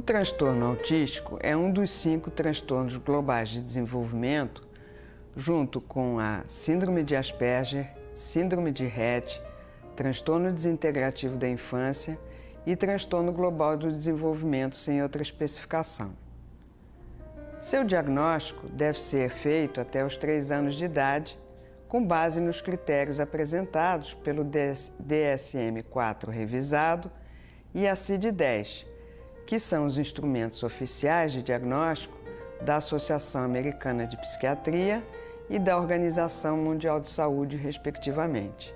O transtorno autístico é um dos 5 transtornos globais de desenvolvimento, junto com a síndrome de Asperger, síndrome de Rett, transtorno desintegrativo da infância e transtorno global do desenvolvimento sem outra especificação. Seu diagnóstico deve ser feito até os 3 anos de idade, com base nos critérios apresentados pelo DSM-4 revisado e a CID-10, que são os instrumentos oficiais de diagnóstico da Associação Americana de Psiquiatria e da Organização Mundial de Saúde, respectivamente.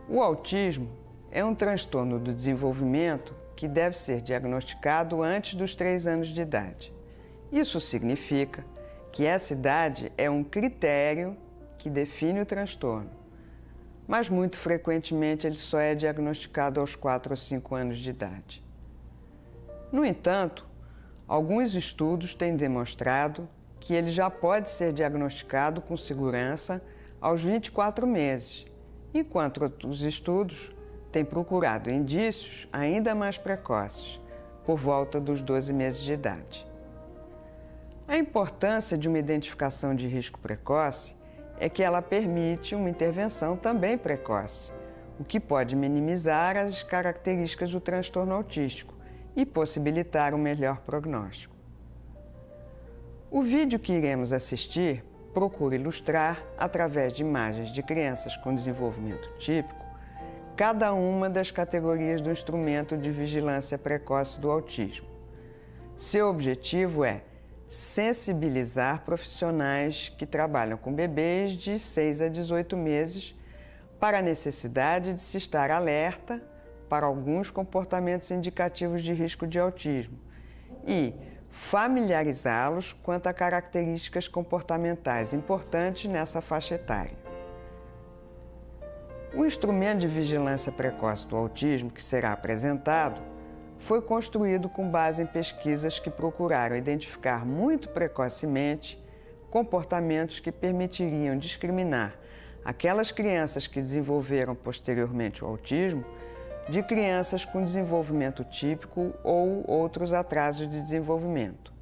O autismo é um transtorno do desenvolvimento que deve ser diagnosticado antes dos 3 anos de idade. Isso significa que essa idade é um critério que define o transtorno, mas muito frequentemente ele só é diagnosticado aos 4 ou 5 anos de idade. No entanto, alguns estudos têm demonstrado que ele já pode ser diagnosticado com segurança aos 24 meses, enquanto outros estudos têm procurado indícios ainda mais precoces, por volta dos 12 meses de idade. A importância de uma identificação de risco precoce é que ela permite uma intervenção também precoce, o que pode minimizar as características do transtorno autístico e possibilitar um melhor prognóstico. O vídeo que iremos assistir procura ilustrar, através de imagens de crianças com desenvolvimento típico, cada uma das categorias do instrumento de vigilância precoce do autismo. Seu objetivo é sensibilizar profissionais que trabalham com bebês de 6 a 18 meses para a necessidade de se estar alerta para alguns comportamentos indicativos de risco de autismo e familiarizá-los quanto a características comportamentais importantes nessa faixa etária. O instrumento de vigilância precoce do autismo que será apresentado foi construído com base em pesquisas que procuraram identificar muito precocemente comportamentos que permitiriam discriminar aquelas crianças que desenvolveram posteriormente o autismo de crianças com desenvolvimento típico ou outros atrasos de desenvolvimento.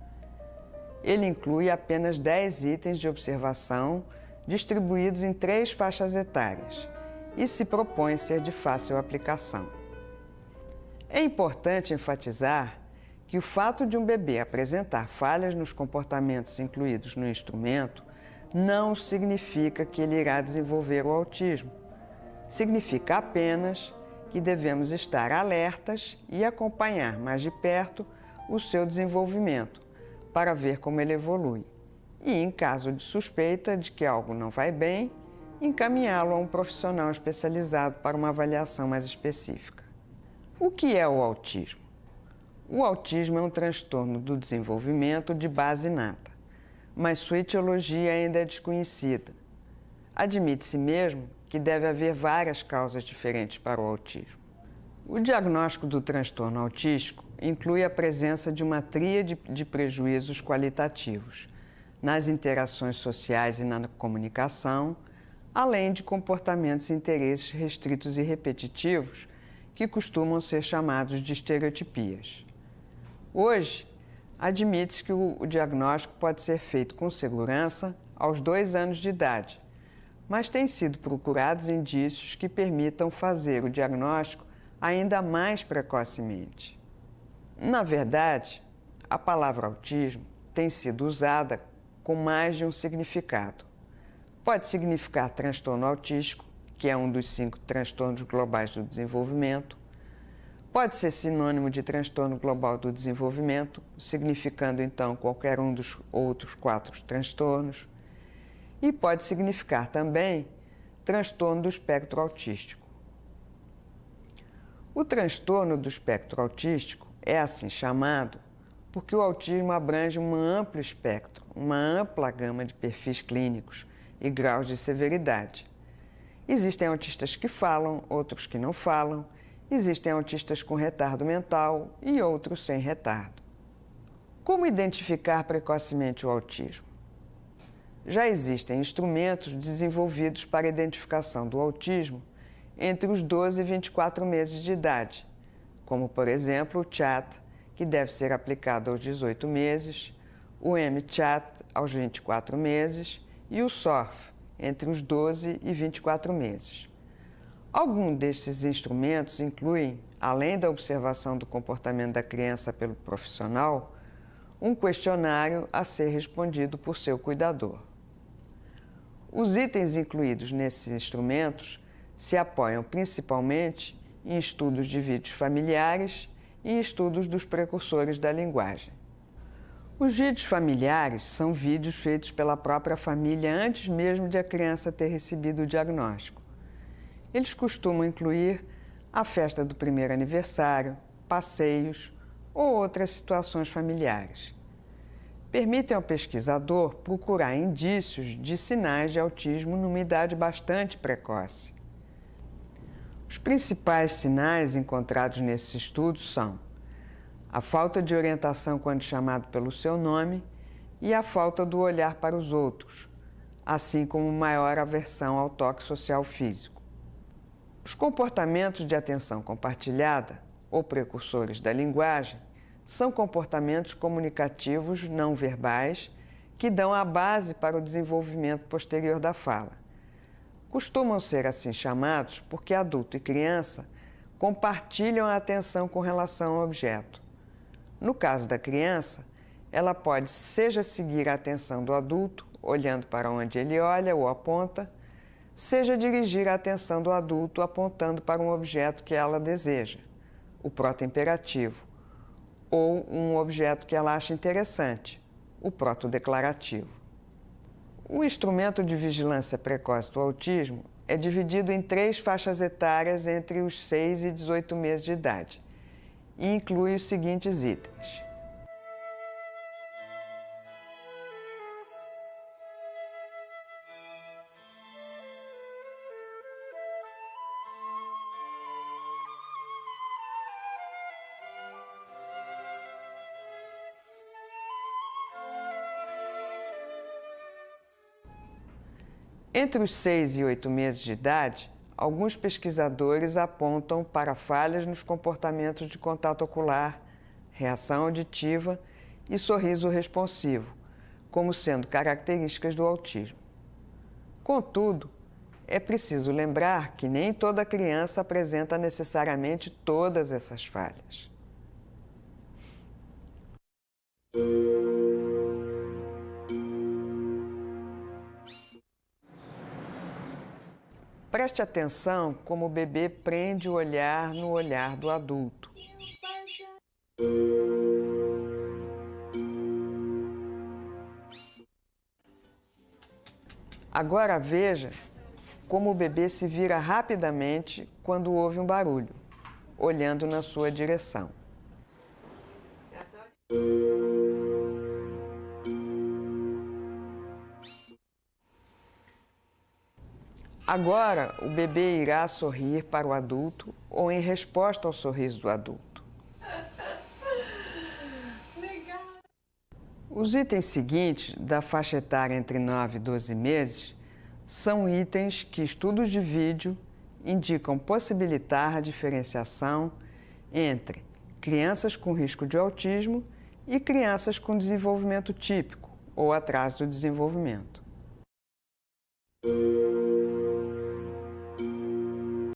Ele inclui apenas 10 itens de observação distribuídos em 3 faixas etárias e se propõe ser de fácil aplicação. É importante enfatizar que o fato de um bebê apresentar falhas nos comportamentos incluídos no instrumento não significa que ele irá desenvolver o autismo. Significa apenas que devemos estar alertas e acompanhar mais de perto o seu desenvolvimento para ver como ele evolui e, em caso de suspeita de que algo não vai bem, encaminhá-lo a um profissional especializado para uma avaliação mais específica. O que é o autismo? O autismo é um transtorno do desenvolvimento de base inata, mas sua etiologia ainda é desconhecida. Admite-se mesmo que deve haver várias causas diferentes para o autismo. O diagnóstico do transtorno autístico inclui a presença de uma tríade de prejuízos qualitativos nas interações sociais e na comunicação, além de comportamentos e interesses restritos e repetitivos que costumam ser chamados de estereotipias. Hoje, admite-se que o diagnóstico pode ser feito com segurança aos 2 anos de idade, mas têm sido procurados indícios que permitam fazer o diagnóstico ainda mais precocemente. Na verdade, a palavra autismo tem sido usada com mais de um significado. Pode significar transtorno autístico, que é um dos 5 transtornos globais do desenvolvimento. Pode ser sinônimo de transtorno global do desenvolvimento, significando então qualquer um dos outros 4 transtornos. E pode significar também transtorno do espectro autístico. O transtorno do espectro autístico é assim chamado porque o autismo abrange um amplo espectro, uma ampla gama de perfis clínicos e graus de severidade. Existem autistas que falam, outros que não falam, existem autistas com retardo mental e outros sem retardo. Como identificar precocemente o autismo? Já existem instrumentos desenvolvidos para a identificação do autismo entre os 12 e 24 meses de idade, como, por exemplo, o CHAT, que deve ser aplicado aos 18 meses, o M-Chat aos 24 meses e o SORF entre os 12 e 24 meses. Alguns destes instrumentos incluem, além da observação do comportamento da criança pelo profissional, um questionário a ser respondido por seu cuidador. Os itens incluídos nesses instrumentos se apoiam principalmente em estudos de vídeos familiares e em estudos dos precursores da linguagem. Os vídeos familiares são vídeos feitos pela própria família antes mesmo de a criança ter recebido o diagnóstico. Eles costumam incluir a festa do primeiro aniversário, passeios ou outras situações familiares. Permitem ao pesquisador procurar indícios de sinais de autismo numa idade bastante precoce. Os principais sinais encontrados nesses estudos são a falta de orientação quando chamado pelo seu nome e a falta do olhar para os outros, assim como maior aversão ao toque social físico. Os comportamentos de atenção compartilhada, ou precursores da linguagem, são comportamentos comunicativos não verbais que dão a base para o desenvolvimento posterior da fala. Costumam ser assim chamados porque adulto e criança compartilham a atenção com relação ao objeto. No caso da criança, ela pode seja seguir a atenção do adulto, olhando para onde ele olha ou aponta, seja dirigir a atenção do adulto apontando para um objeto que ela deseja, o proto-imperativo, ou um objeto que ela acha interessante, o proto-declarativo. O instrumento de vigilância precoce do autismo é dividido em 3 faixas etárias entre os 6 e 18 meses de idade e inclui os seguintes itens. Entre os 6 e 8 meses de idade, alguns pesquisadores apontam para falhas nos comportamentos de contato ocular, reação auditiva e sorriso responsivo, como sendo características do autismo. Contudo, é preciso lembrar que nem toda criança apresenta necessariamente todas essas falhas. Preste atenção como o bebê prende o olhar no olhar do adulto. Agora veja como o bebê se vira rapidamente quando ouve um barulho, olhando na sua direção. Agora, o bebê irá sorrir para o adulto ou em resposta ao sorriso do adulto. Os itens seguintes, da faixa etária entre 9 e 12 meses, são itens que estudos de vídeo indicam possibilitar a diferenciação entre crianças com risco de autismo e crianças com desenvolvimento típico ou atraso do desenvolvimento.